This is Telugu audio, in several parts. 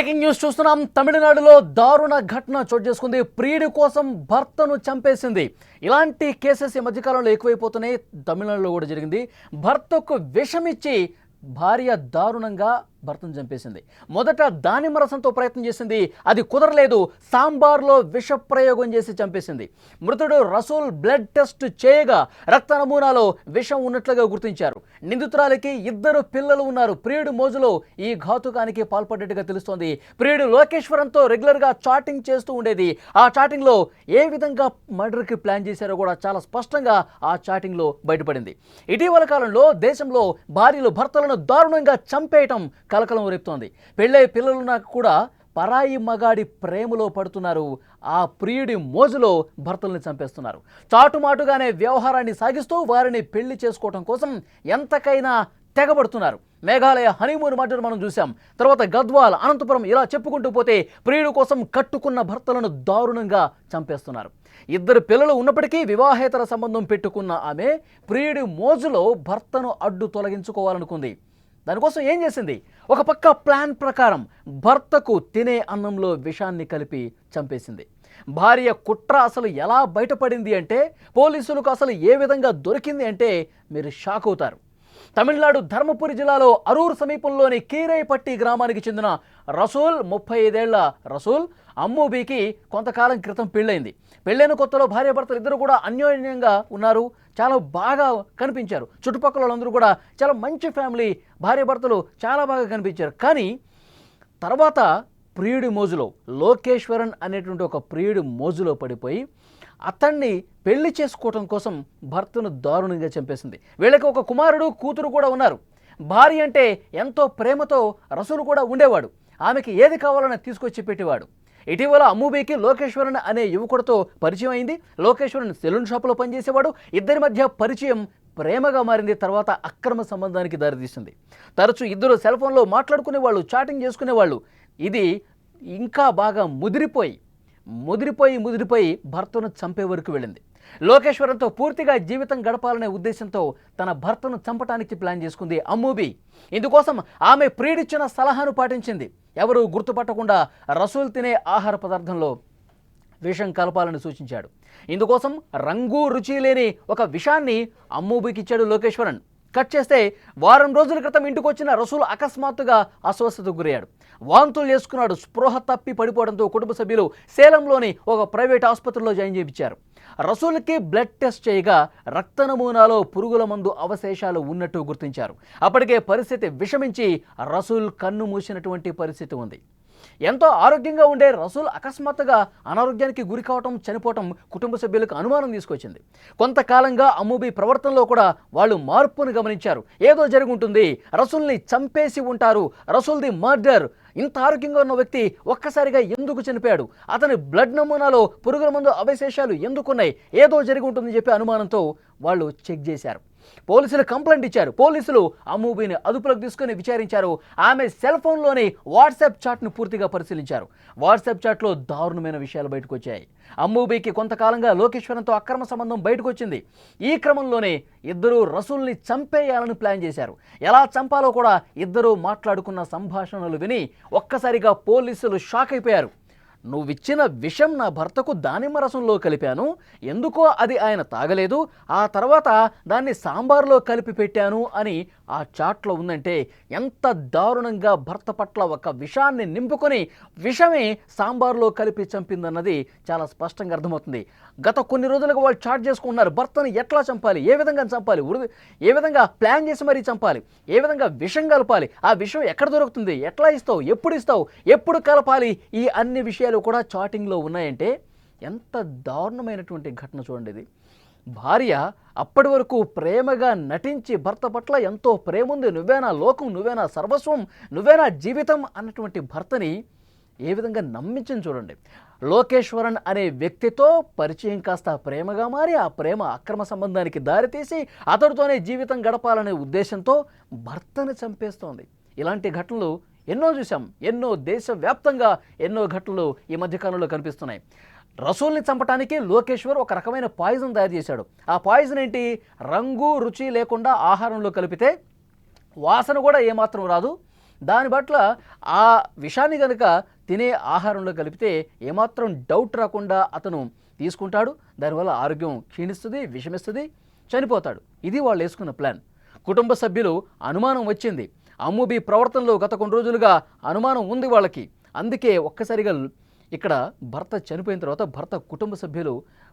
బ్రేకింగ్ న్యూస్ చూస్తున్నాం. తమిళనాడులో దారుణ ఘటన చోటు చేసుకుంది. ప్రియుడి కోసం భర్తను చంపేసింది. ఇలాంటి కేసెస్ ఈ మధ్యకాలంలో ఎక్కువైపోతున్నాయి. తమిళనాడులో కూడా జరిగింది. భర్తకు విషమిచ్చి భార్య దారుణంగా భర్తను చంపేసింది. మొదట దానిమ్మ రసంతో ప్రయత్నం చేసింది, అది కుదరలేదు. సాంబార్లో విష ప్రయోగం చేసి చంపేసింది. మృతుడు రసూల్ బ్లడ్ టెస్ట్ చేయగా రక్త నమూనాలో విషం ఉన్నట్లుగా గుర్తించారు. నిందితురాలికి 2 పిల్లలు ఉన్నారు. ప్రియుడు మోజులో ఈ ఘాతుకానికి పాల్పడ్డట్టుగా తెలుస్తోంది. ప్రియుడు లోకేశ్వరంతో రెగ్యులర్గా చాటింగ్ చేస్తూ ఉండేది. ఆ చాటింగ్లో ఏ విధంగా మర్డర్కి ప్లాన్ చేశారో కూడా చాలా స్పష్టంగా ఆ చాటింగ్లో బయటపడింది. ఇటీవల కాలంలో దేశంలో భార్యలు భర్తలను దారుణంగా చంపేయటం కలకలం రేపుతోంది. పెళ్ళై పిల్లలున్నా కూడా పరాయి మగాడి ప్రేమలో పడుతున్నారు. ఆ ప్రియుడి మోజులో భర్తల్ని చంపేస్తున్నారు. చాటుమాటుగానే వ్యవహారాన్ని సాగిస్తూ వారిని పెళ్లి చేసుకోవటం కోసం ఎంతకైనా తెగబడుతున్నారు. మేఘాలయ హనీమూన్ మర్డర్ మనం చూసాం. తర్వాత గద్వాల్, అనంతపురం, ఇలా చెప్పుకుంటూ పోతే ప్రియుడి కోసం కట్టుకున్న భర్తలను దారుణంగా చంపేస్తున్నారు. 2 పిల్లలు ఉన్నప్పటికీ వివాహేతర సంబంధం పెట్టుకున్న ఆమె ప్రియుడి మోజులో భర్తను అడ్డు తొలగించుకోవాలనుకుంది. దానికోసం ఏం చేసింది? ఒక పక్క ప్లాన్ ప్రకారం భర్తకు తినే అన్నంలో విషాన్ని కలిపి చంపేసింది. భార్య కుట్ర అసలు ఎలా బయటపడింది అంటే, పోలీసులకు అసలు ఏ విధంగా దొరికింది అంటే మీరు షాక్ అవుతారు. తమిళనాడు ధర్మపురి జిల్లాలో అరూర్ సమీపంలోని కీరైపట్టి గ్రామానికి చెందిన రసూల్, 35 ఏళ్ల రసూల్ అమ్మూబీకి కొంతకాలం క్రితం పెళ్ళైంది. పెళ్ళైన కొత్తలో భార్యాభర్తలు ఇద్దరు కూడా అన్యోన్యంగా ఉన్నారు. చాలా బాగా కనిపించారు. చుట్టుపక్కల వాళ్ళందరూ కూడా చాలా మంచి ఫ్యామిలీ, భార్యాభర్తలు చాలా బాగా కనిపించారు. కానీ తర్వాత ప్రియుడి మోజులో, లోకేశ్వరన్ అనేటువంటి ఒక ప్రియుడి మోజులో పడిపోయి అతన్ని పెళ్లి చేసుకోవటం కోసం భర్తను దారుణంగా చంపేసింది. వీళ్ళకి ఒక కుమారుడు, కూతురు కూడా ఉన్నారు. భార్య అంటే ఎంతో ప్రేమతో రసూలు కూడా ఉండేవాడు. ఆమెకి ఏది కావాలని తీసుకొచ్చి పెట్టేవాడు. ఇటీవల అమ్మూబీకి లోకేశ్వరన్ అనే యువకుడితో పరిచయం అయింది. లోకేశ్వరన్ సెలూన్ షాపులో పనిచేసేవాడు. ఇద్దరి మధ్య పరిచయం ప్రేమగా మారింది. తర్వాత అక్రమ సంబంధానికి దారితీసింది. తరచూ ఇద్దరు సెల్ ఫోన్లో మాట్లాడుకునేవాళ్ళు, చాటింగ్ చేసుకునేవాళ్ళు. ఇది ఇంకా బాగా ముదిరిపోయి భర్తను చంపే వరకు వెళ్ళింది. లోకేశ్వరంతో పూర్తిగా జీవితం గడపాలనే ఉద్దేశంతో తన భర్తను చంపడానికి ప్లాన్ చేసుకుంది అమ్మూబీ. ఇందుకోసం ఆమె ప్రియుడిచ్చిన సలహాను పాటించింది. ఎవరు గుర్తుపట్టకుండా రసూల్ తినే ఆహార పదార్థంలో విషం కలపాలని సూచించాడు. ఇందుకోసం రంగు రుచి లేని ఒక విషాన్ని అమ్మూబీకి ఇచ్చాడు లోకేశ్వరన్. కట్ చేస్తే వారం రోజుల క్రితం ఇంటికి వచ్చిన రసూల్ అకస్మాత్తుగా అస్వస్థతకు గురయ్యాడు. వాంతులు చేసుకున్నాడు. స్పృహ తప్పి పడిపోవడంతో కుటుంబ సభ్యులు సేలంలోని ఒక ప్రైవేట్ ఆసుపత్రిలో జాయిన్ చేయించారు. రసూల్కి బ్లడ్ టెస్ట్ చేయగా రక్త నమూనాలో పురుగుల మందు అవశేషాలు ఉన్నట్టు గుర్తించారు. అప్పటికే పరిస్థితి విషమించి రసూల్ కన్ను మూసినటువంటి పరిస్థితి ఉంది. ఎంతో ఆరోగ్యంగా ఉండే రసూల్ అకస్మాత్తుగా అనారోగ్యానికి గురి కావటం, చనిపోవటం కుటుంబ సభ్యులకు అనుమానం తీసుకొచ్చింది. కొంతకాలంగా అమ్మూబీ ప్రవర్తనలో కూడా వాళ్ళు మార్పును గమనించారు. ఏదో జరుగుంటుంది, రసూల్ని చంపేసి ఉంటారు, రసూల్ది మర్డర్. ఇంత ఆరోగ్యంగా ఉన్న వ్యక్తి ఒక్కసారిగా ఎందుకు చనిపోయాడు, అతని బ్లడ్ నమూనాలో పురుగుల మందు అవశేషాలు ఎందుకున్నాయి, ఏదో జరిగి ఉంటుందని చెప్పి అనుమానంతో వాళ్ళు చెక్ చేశారు. పోలీసులు కంప్లైంట్ ఇచ్చారు. పోలీసులు అమ్మూబీని అదుపులోకి తీసుకుని విచారించారు. ఆమె సెల్ ఫోన్లోని వాట్సాప్ చాట్ను పూర్తిగా పరిశీలించారు. వాట్సాప్ చాట్లో దారుణమైన విషయాలు బయటకు వచ్చాయి. అమ్మూబీకి కొంతకాలంగా లోకేశ్వరంతో అక్రమ సంబంధం బయటకు వచ్చింది. ఈ క్రమంలోనే ఇద్దరు రసూల్ని చంపేయాలని ప్లాన్ చేశారు. ఎలా చంపాలో కూడా ఇద్దరు మాట్లాడుకున్న సంభాషణలు విని ఒక్కసారిగా పోలీసులు షాక్ అయిపోయారు. నువ్విచ్చిన విషం నా భర్తకు దానిమ్మ రసంలో కలిపాను, ఎందుకో అది ఆయన తాగలేదు, ఆ తర్వాత దాన్ని సాంబార్లో కలిపి పెట్టాను అని ఆ చాట్లో ఉందంటే ఎంత దారుణంగా భర్త పట్ల ఒక విషాన్ని నింపుకొని విషమే సాంబార్లో కలిపి చంపిందన్నది చాలా స్పష్టంగా అర్థమవుతుంది. గత కొన్ని రోజులుగా వాళ్ళు చాట్ చేసుకుంటున్నారు. భర్తను ఎట్లా చంపాలి, ఏ విధంగా చంపాలి, ఏ విధంగా ప్లాన్ చేసి మరీ చంపాలి, ఏ విధంగా విషం కలపాలి, ఆ విషం ఎక్కడ దొరుకుతుంది, ఎట్లా ఇస్తావు, ఎప్పుడు కలపాలి, ఈ అన్ని విషయాలు కూడా చాటింగ్లో ఉన్నాయంటే ఎంత దారుణమైనటువంటి ఘటన చూడండి ఇది. భార్య అప్పటి వరకు ప్రేమగా నటించి భర్త పట్ల ఎంతో ప్రేమ ఉంది, నువ్వేనా లోకం, నువ్వేనా సర్వస్వం, నువ్వేనా జీవితం అన్నటువంటి భర్తని ఏ విధంగా నమ్మించని చూడండి. లోకేశ్వరన్ అనే వ్యక్తితో పరిచయం కాస్త ప్రేమగా మారి ఆ ప్రేమ అక్రమ సంబంధానికి దారితీసి అతడితోనే జీవితం గడపాలనే ఉద్దేశంతో భర్తను చంపేస్తోంది. ఇలాంటి ఘటనలు ఎన్నో చూసాం. ఎన్నో దేశవ్యాప్తంగా ఎన్నో ఘటనలు ఈ మధ్యకాలంలో కనిపిస్తున్నాయి. రసూల్ని చంపడానికి లోకేశ్వర్ ఒక రకమైన పాయిజన్ తయారు చేశాడు. ఆ పాయిజన్ ఏంటి? రంగు రుచి లేకుండా ఆహారంలో కలిపితే వాసన కూడా ఏమాత్రం రాదు, దాని పట్ల ఆ విషాన్ని కనుక తినే ఆహారంలో కలిపితే ఏమాత్రం డౌట్ రాకుండా అతను తీసుకుంటాడు. దానివల్ల ఆరోగ్యం క్షీణిస్తుంది, విషమిస్తుంది, చనిపోతాడు. ఇది వాళ్ళు వేసుకున్న ప్లాన్. కుటుంబ సభ్యులు అనుమానం వచ్చింది. అమ్ముబి ప్రవర్తనలో గత కొన్ని రోజులుగా అనుమానం ఉంది వాళ్ళకి. అందుకే ఒక్కసారిగా ఇక్కడ భర్త చనిపోయిన తర్వాత భర్త కుటుంబ సభ్యులు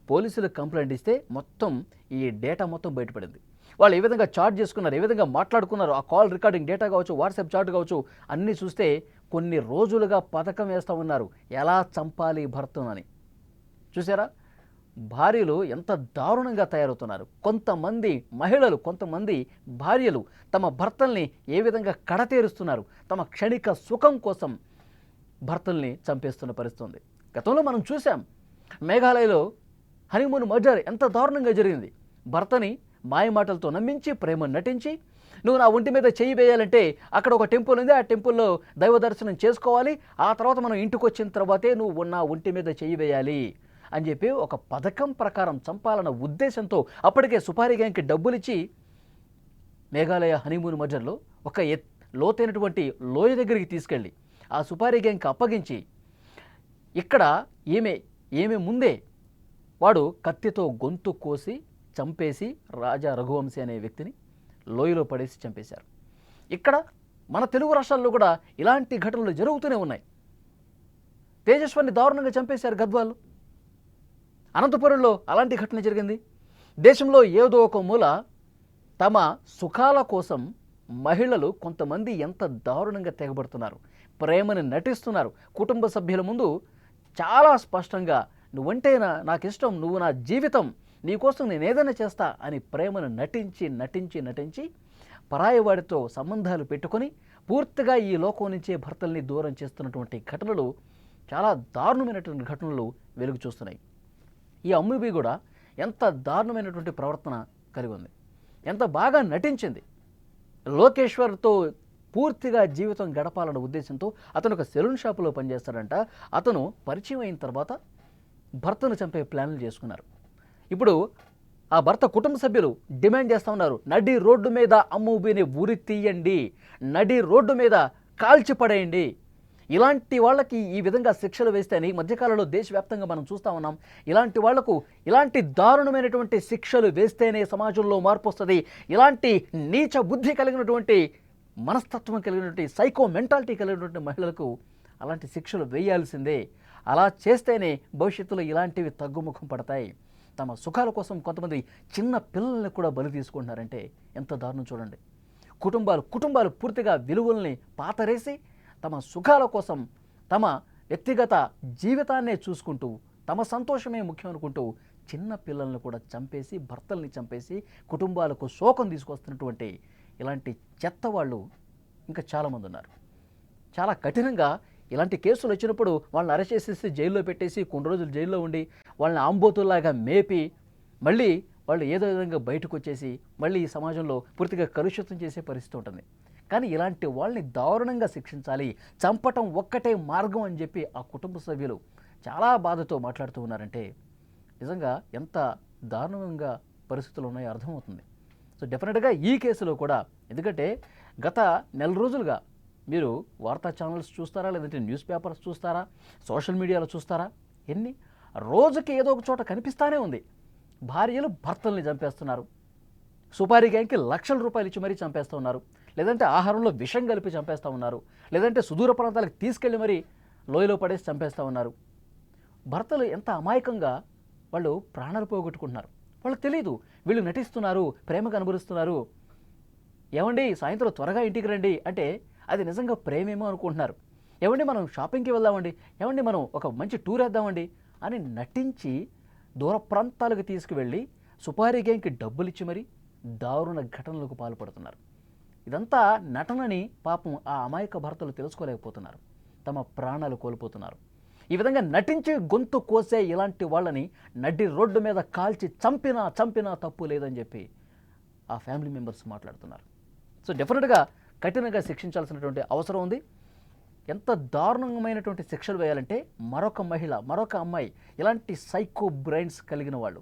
పోలీసులకు కంప్లైంట్ ఇస్తే మొత్తం ఈ డేటా మొత్తం బయటపడింది. వాళ్ళు ఏ విధంగా చాట్ చేసుకున్నారు, ఏ విధంగా మాట్లాడుకున్నారు, ఆ కాల్ రికార్డింగ్ డేటా కావచ్చు, వాట్సాప్ చాట్ కావచ్చు, అన్నీ చూస్తే కొన్ని రోజులుగా పథకం వేస్తూ ఉన్నారు ఎలా చంపాలి భర్తనని. చూసారా భార్యలు ఎంత దారుణంగా తయారవుతున్నారు. కొంతమంది మహిళలు, కొంతమంది భార్యలు తమ భర్తల్ని ఏ విధంగా కడతేరుస్తున్నారు, తమ క్షణిక సుఖం కోసం భర్తల్ని చంపేస్తున్న పరిస్థితి ఉంది. గతంలో మనం చూసాం మేఘాలయలో హనీమూన్ మర్డర్ ఎంత దారుణంగా జరిగింది. భర్తని మాయమాటలతో నమ్మించి ప్రేమ నటించి నువ్వు నా ఒంటి మీద చేయి వేయాలంటే అక్కడ ఒక టెంపుల్ ఉంది, ఆ టెంపుల్లో దైవ దర్శనం చేసుకోవాలి, ఆ తర్వాత మనం ఇంటికి వచ్చిన తర్వాతే నువ్వు నా ఒంటి మీద చేయి వేయాలి అని చెప్పి ఒక పథకం ప్రకారం చంపాలన్న ఉద్దేశంతో అప్పటికే సుపారీ గ్యాంగ్కి డబ్బులిచ్చి మేఘాలయ హనీమూన్ మర్డర్లో ఒక లోతైనటువంటి లోయ దగ్గరికి తీసుకెళ్ళి ఆ సుపారీ గ్యాంగ్కి అప్పగించి ఇక్కడ ఏమే ముందే వాడు కత్తితో గొంతు కోసి చంపేసి రాజా రఘువంశీ అనే వ్యక్తిని లోయలో పడేసి చంపేశారు. ఇక్కడ మన తెలుగు రాష్ట్రాల్లో కూడా ఇలాంటి ఘటనలు జరుగుతూనే ఉన్నాయి. తేజస్వాన్ని దారుణంగా చంపేశారు గద్వాలు. అనంతపురంలో అలాంటి ఘటన జరిగింది. దేశంలో ఏదో ఒక మూల తమ సుఖాల కోసం మహిళలు కొంతమంది ఎంత దారుణంగా తెగబడుతున్నారు, ప్రేమని నటిస్తున్నారు. కుటుంబ సభ్యుల ముందు చాలా స్పష్టంగా నువ్వంటే నాకు ఇష్టం, నువ్వు నా జీవితం, నీకోసం నేను ఏదైనా చేస్తా అని ప్రేమను నటించి నటించి నటించి పరాయవాడితో సంబంధాలు పెట్టుకొని పూర్తిగా ఈ లోకం నుంచే భర్తల్ని దూరం చేస్తున్నటువంటి ఘటనలు, చాలా దారుణమైనటువంటి ఘటనలు వెలుగు చూస్తున్నాయి. ఈ అమ్ముబి కూడా ఎంత దారుణమైనటువంటి ప్రవర్తన కలిగి ఉంది, ఎంత బాగా నటించింది. లోకేశ్వర్తో పూర్తిగా జీవితం గడపాలన్న ఉద్దేశంతో అతను ఒక సెలూన్ షాపులో పనిచేస్తాడంట. అతను పరిచయం అయిన తర్వాత భర్తను చంపే ప్లాన్లు చేసుకున్నారు. ఇప్పుడు ఆ భర్త కుటుంబ సభ్యులు డిమాండ్ చేస్తూ ఉన్నారు, నడి రోడ్డు మీద అమ్ముబిని ఉరి తీయండి, నడి రోడ్డు మీద కాల్చి పడేయండి. ఇలాంటి వాళ్ళకి ఈ విధంగా శిక్షలు వేస్తేనే ఈ మధ్యకాలంలో దేశవ్యాప్తంగా మనం చూస్తూ ఉన్నాం. ఇలాంటి వాళ్లకు ఇలాంటి దారుణమైనటువంటి శిక్షలు వేస్తేనే సమాజంలో మార్పు వస్తుంది. ఇలాంటి నీచ బుద్ధి కలిగినటువంటి మనస్తత్వం కలిగినటువంటి సైకో మెంటాలిటీ కలిగినటువంటి మహిళలకు అలాంటి శిక్షలు వేయాల్సిందే. అలా చేస్తేనే భవిష్యత్తులో ఇలాంటివి తగ్గుముఖం పడతాయి. తమ సుఖాల కోసం కొంతమంది చిన్న పిల్లల్ని కూడా బలి తీసుకుంటున్నారంటే ఎంత దారుణం చూడండి. కుటుంబాలు పూర్తిగా విలువల్ని పాతరేసి తమ సుఖాల కోసం తమ వ్యక్తిగత జీవితాన్నే చూసుకుంటూ తమ సంతోషమే ముఖ్యం అనుకుంటూ చిన్న పిల్లల్ని కూడా చంపేసి, భర్తల్ని చంపేసి కుటుంబాలకు శోకం తీసుకొస్తున్నటువంటి ఇలాంటి చెత్త వాళ్ళు ఇంకా చాలామంది ఉన్నారు. చాలా కఠినంగా ఇలాంటి కేసులు వచ్చినప్పుడు వాళ్ళని అరెస్ట్ చేసేసి జైల్లో పెట్టేసి కొన్ని రోజులు జైల్లో ఉండి వాళ్ళని ఆంబోతుల్లాగా మేపి మళ్ళీ వాళ్ళు ఏదో విధంగా బయటకు వచ్చేసి మళ్ళీ ఈ సమాజంలో పూర్తిగా కలుషితం చేసే పరిస్థితి ఉంటుంది. కానీ ఇలాంటి వాళ్ళని దారుణంగా శిక్షించాలి, చంపటం ఒక్కటే మార్గం అని చెప్పి ఆ కుటుంబ సభ్యులు చాలా బాధతో మాట్లాడుతూ ఉన్నారంటే నిజంగా ఎంత దారుణంగా పరిస్థితులు ఉన్నాయో అర్థమవుతుంది. సో డెఫినెట్గా ఈ కేసులో కూడా, ఎందుకంటే గత నెల రోజులుగా మీరు వార్తా ఛానల్స్ చూస్తారా, లేదంటే న్యూస్ పేపర్స్ చూస్తారా, సోషల్ మీడియాలో చూస్తారా, ఎన్ని రోజుకి ఏదో ఒక చోట కనిపిస్తానే ఉంది. భార్యలు భర్తల్ని చంపేస్తున్నారు, సుపారీ గ్యాంగ్కి లక్షల రూపాయలు ఇచ్చి మరీ చంపేస్తూ ఉన్నారు, లేదంటే ఆహారంలో విషం కలిపి చంపేస్తూ ఉన్నారు, లేదంటే సుదూర ప్రాంతాలకు తీసుకెళ్ళి మరీ లోయలో పడేసి చంపేస్తూ ఉన్నారు. భర్తలు ఎంత అమాయకంగా వాళ్ళు ప్రాణాలు పోగొట్టుకుంటున్నారు. వాళ్ళకి తెలియదు వీళ్ళు నటిస్తున్నారు, ప్రేమగా అనుభవిస్తున్నారు. ఏమండి సాయంత్రం త్వరగా ఇంటికి రండి అంటే అది నిజంగా ప్రేమేమో అనుకుంటున్నారు. ఏమండి మనం షాపింగ్కి వెళ్దామండి, ఏమండి మనం ఒక మంచి టూర్ వేద్దామండి అని నటించి దూర ప్రాంతాలకు తీసుకువెళ్ళి సుపారీ గ్యాంగ్కి డబ్బులు ఇచ్చి మరీ దారుణ ఘటనలకు పాల్పడుతున్నారు. ఇదంతా నటనని పాపం ఆ అమాయక భర్తలు తెలుసుకోలేకపోతున్నారు, తమ ప్రాణాలు కోల్పోతున్నారు. ఈ విధంగా నటించి గొంతు కోసే ఇలాంటి వాళ్ళని నడి రోడ్డు మీద కాల్చి చంపినా తప్పు లేదని చెప్పి ఆ ఫ్యామిలీ మెంబర్స్ మాట్లాడుతున్నారు. సో డెఫినెట్గా కఠినంగా శిక్షించాల్సినటువంటి అవసరం ఉంది. ఎంత దారుణమైనటువంటి శిక్షలు వేయాలంటే మరొక మహిళ, మరొక అమ్మాయి, ఇలాంటి సైకో బ్రెయిన్స్ కలిగిన వాళ్ళు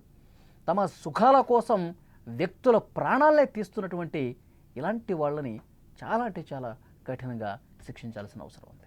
తమ సుఖాల కోసం వ్యక్తుల ప్రాణాలనే తీస్తున్నటువంటి ఇలాంటి వాళ్ళని చాలా అంటే చాలా కఠినంగా శిక్షించాల్సిన అవసరం ఉంది.